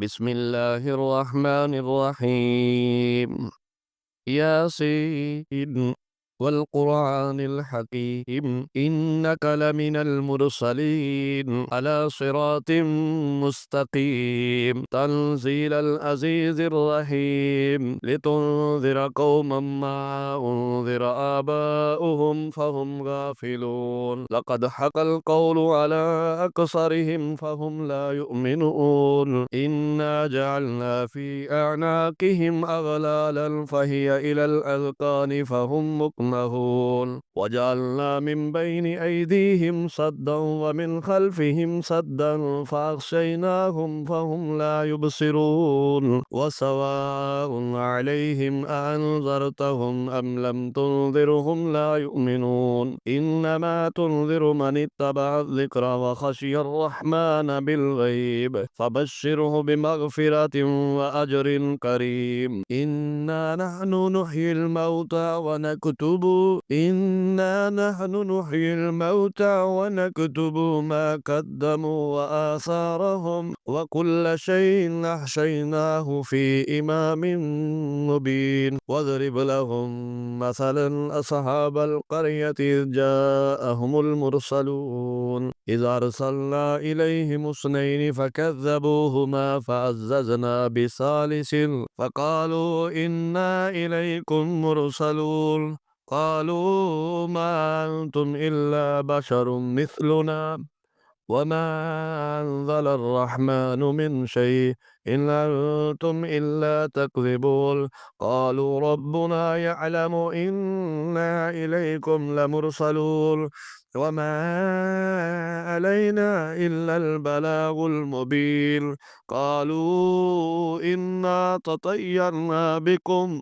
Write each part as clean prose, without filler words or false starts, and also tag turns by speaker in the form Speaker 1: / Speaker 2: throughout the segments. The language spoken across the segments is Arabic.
Speaker 1: بسم الله الرحمن الرحيم. ياسين والقرآن الحكيم إنك لمن المرسلين على صراط مستقيم تنزيل العزيز الرحيم لتنذر قوما ما أنذر آباؤهم فهم غافلون لقد حق القول على أكثرهم فهم لا يؤمنون إنا جعلنا في أعناقهم أغلالا فهي إلى الأذقان فهم مقمحون وجعلنا من بين أيديهم سدا ومن خلفهم سدا فأغشيناهم فهم لا يبصرون وسواء عليهم أأنذرتهم أم لم تنذرهم لا يؤمنون إنما تنذر من اتبع الذكر وخشي الرحمن بالغيب فبشره بمغفرة وأجر كريم إنا نحن نحيي الموتى ما قدموا وآثارهم وكل شيء أحصيناه في إمام مبين واضرب لهم مثلا أصحاب القرية إذ جاءهم المرسلون إذ أرسلنا إليهم اثنين فكذبوهما فعززنا بثالث فقالوا إنا إليكم مرسلون قالوا ما أنتم إلا بشر مثلنا وما أنزل الرحمن من شيء إن أنتم إلا تكذبون قالوا ربنا يعلم إنا إليكم لمرسلون وما علينا إلا البلاغ المبين قالوا إنا تطيرنا بكم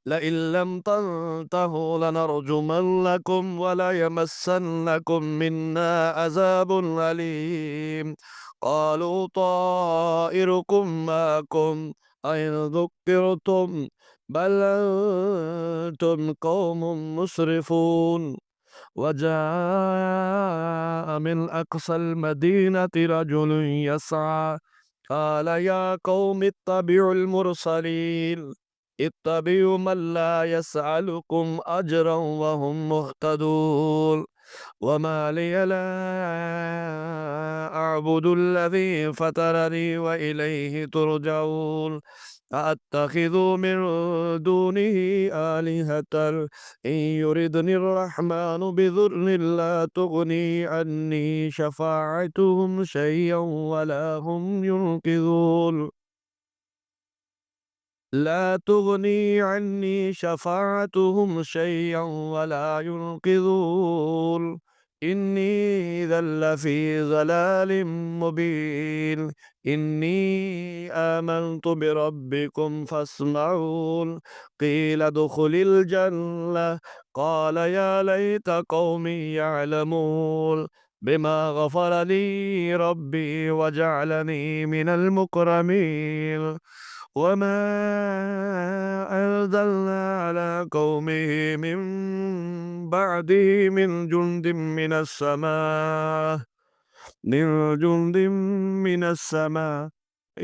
Speaker 1: لئن لم تنتهوا لنرجمنكم وليمسنكم منا عذاب أليم قالوا طائركم معكم أئن ذكرتم بل أنتم قوم مسرفون وجاء من أقصى المدينة رجل يسعى قال يا قوم اتبعوا المرسلين اتبعوا من لا يسألكم أجرا وهم مهتدون وما لي لا أعبد الذي فطرني وإليه ترجعون أأتخذ من دونه آلهة إن يردني الرحمن بضر لا تغني عني شفاعتهم شيئا ولا ينقذون إني إذا لفي ضلال مبين إني آمنت بربكم فاسمعون قيل ادخل الجنة قال يا ليت قومي يعلمون بما غفر لي ربي وجعلني من المكرمين وما أنزلنا على قومه من بعده من جند من السماء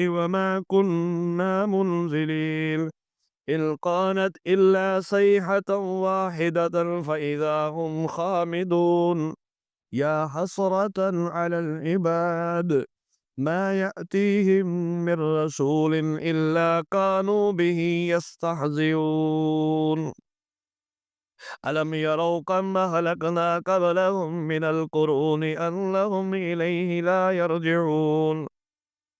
Speaker 1: وما كنا منزلين إن كانت إلا صيحة واحدة فإذا هم خامدون يا حسرة على العباد ما يأتيهم من رسول إلا كانوا به يستهزئون ألم يروا كم أهلكنا قبلهم من القرون أنهم إليه لا يرجعون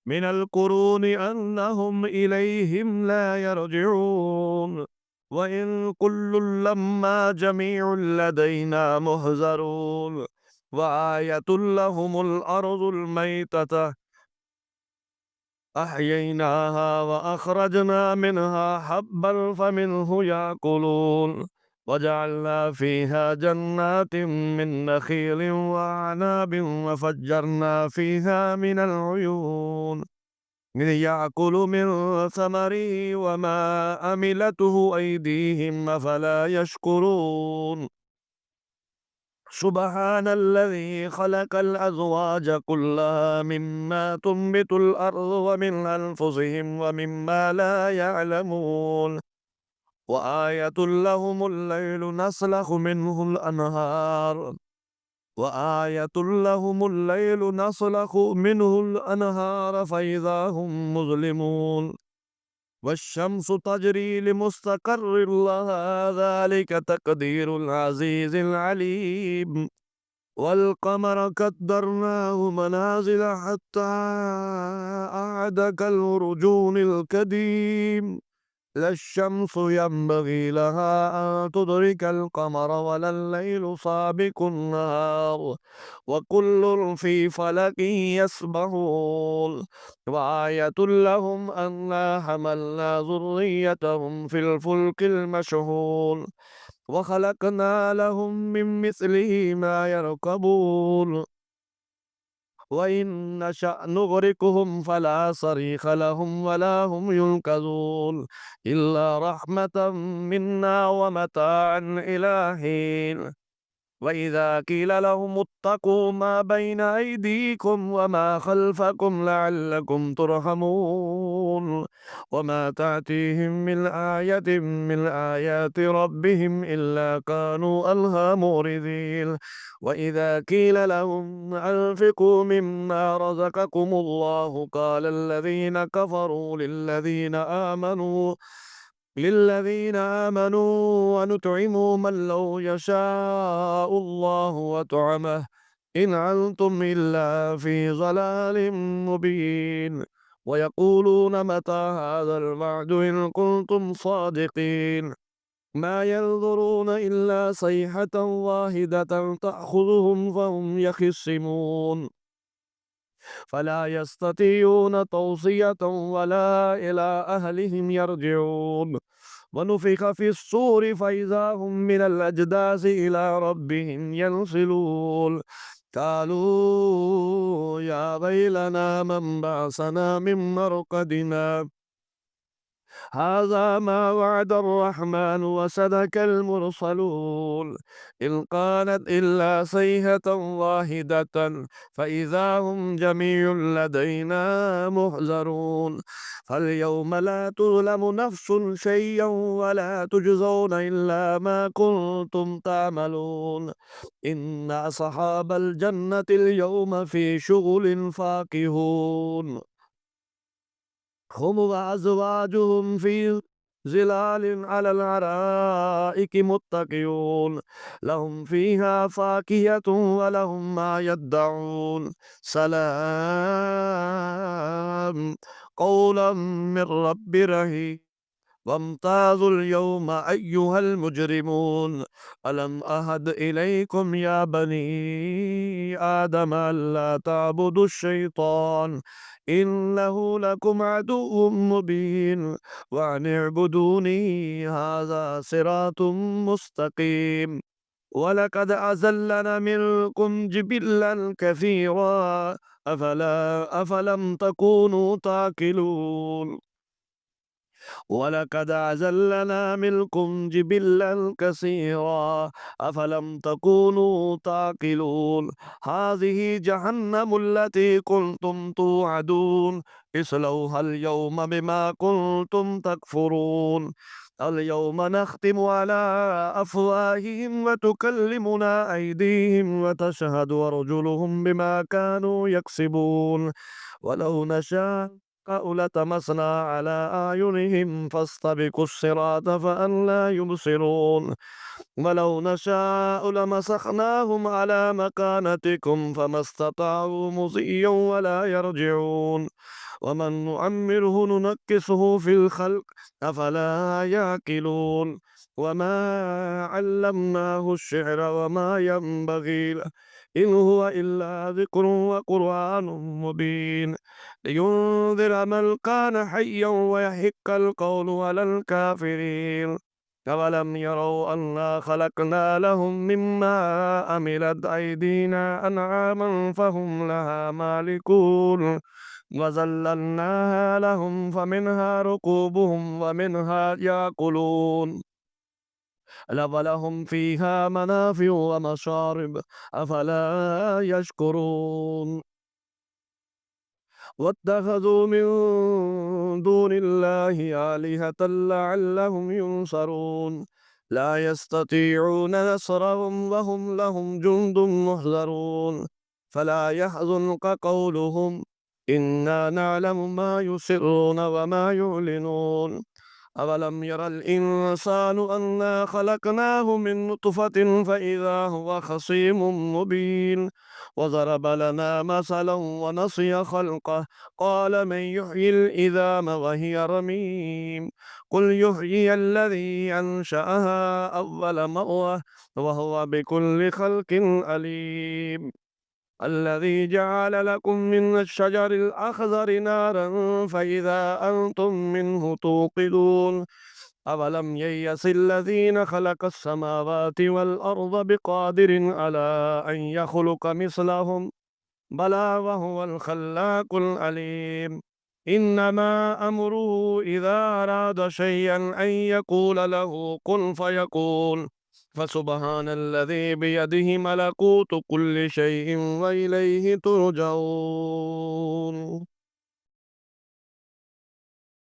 Speaker 1: من القرون أنهم إليهم لا يرجعون وإن كل لما جميع لدينا مهزرون وآية لهم الأرض الميتة أحييناها وأخرجنا منها حبا فمنه يأكلون وجعلنا فيها جنات من نخيل وأعناب وفجرنا فيها من العيون يأكل من ثمره وما عملته أيديهم أفلا يشكرون سبحان الذي خلق الأزواج كلها مما تنبت الأرض ومن أنفسهم ومما لا يعلمون وآية لهم الليل نسلخ منه الأنهار وآية لهم الليل نسلخ منه الأنهار فإذا هم مظلمون والشمس تجري لمستقر لها ذلك تقدير العزيز العليم والقمر قدرناه منازل حتى عاد كالعرجون القديم لا الشمس ينبغي لها أن تدرك القمر ولا الليل سابق النهار وكل في فلك يسبحون وآية لهم أنا حملنا ذريتهم في الفلك المشحون وخلقنا لهم من مثله ما يركبون وإن نشأ نغرقهم فلا صريخ لهم ولا هم ينقذون إلا رحمة منا ومتاعا إلى حين وإذا قيل لهم اتقوا ما بين أيديكم وما خلفكم لعلكم ترحمون وما تأتيهم من آية من آيات ربهم إلا كانوا عنها معرضين وإذا قيل لهم أنفقوا مما رزقكم الله قال الذين كفروا للذين آمنوا ونطعموا من لو يشاء الله وطعمه إن أنتم إلا في ضلال مبين ويقولون متى هذا الوعد إن كنتم صادقين ما ينظرون إلا صيحة واحدة تأخذهم فهم يخصمون فلا يستطيعون توصية ولا إلى أهلهم يرجعون ونفخ في الصور فإذا هم من الأجداث إلى ربهم ينسلون قالوا يا ويلنا من بعثنا من مرقدنا هذا ما وعد الرحمن وصدق المرسلون إن كانت إلا صيحة واحدة فإذا هم جميع لدينا محضرون فاليوم لا تظلم نفس شيئا ولا تجزون إلا ما كنتم تعملون إن أصحاب الجنة اليوم في شغل فاكهون هم وأزواجهم في ظلال على الأرائك متكئون لهم فيها فاكهة ولهم ما يدعون سلام قولا من رب رحيم وامتازوا اليوم أيها المجرمون ألم أهد إليكم يا بني آدم ألا تعبدوا الشيطان إنه لكم عدو مبين وأن اعبدوني هذا صراط مستقيم ولقد أزلنا منكم جبلا كثيرا أفلم تكونوا تعقلون ولقد أزلنا منكم جبلا كثيرا أفلم تكونوا تعقلون هذه جهنم التي كنتم توعدون اصلوها اليوم بما كنتم تكفرون اليوم نختم على أفواههم وتكلمنا أيديهم وتشهد أرجلهم بما كانوا يكسبون ولو نشاء لطمسنا على أعينهم فاستبقوا الصراط فأنا يبصرون ولو نشاء لمسخناهم على مكانتكم فما استطاعوا مضيا ولا يرجعون ومن نعمره ننكسه في الخلق أفلا يعقلون وما علمناه الشعر وما ينبغي له إن هو إلا ذكر وقرآن مبين لينذر من كان حيا ويحق القول على الكافرين أولم يروا أنا خلقنا لهم مما عملت أيدينا أنعاما فهم لها مالكون وذللناها لهم فمنها ركوبهم ومنها يأكلون ولهم فيها منافع ومشارب أفلا يشكرون واتخذوا من دون الله آلهة لعلهم ينصرون لا يستطيعون نصرهم وهم لهم جند محضرون فلا يحزنك قولهم إنا نعلم ما يسرون وما يعلنون أولم ير الإنسان أنا خلقناه من نطفة فإذا هو خصيم مبين وضرب لنا مثلا ونسي خلقه قال من يحيي العظام وهي رميم قل يحيي الذي أنشأها أول مرة وهو بكل خلق عليم الذي جعل لكم من الشجر الأخضر نارا فإذا أنتم منه توقدون أولم ييأس الذين خلق السماوات والأرض بقادر على أن يخلق مثلهم بلى وهو الخلاق العليم إنما أمره إذا أراد شيئا أن يقول له كن فيكون فسبحان الذي بيده ملكوت كل شيء وإليه ترجعون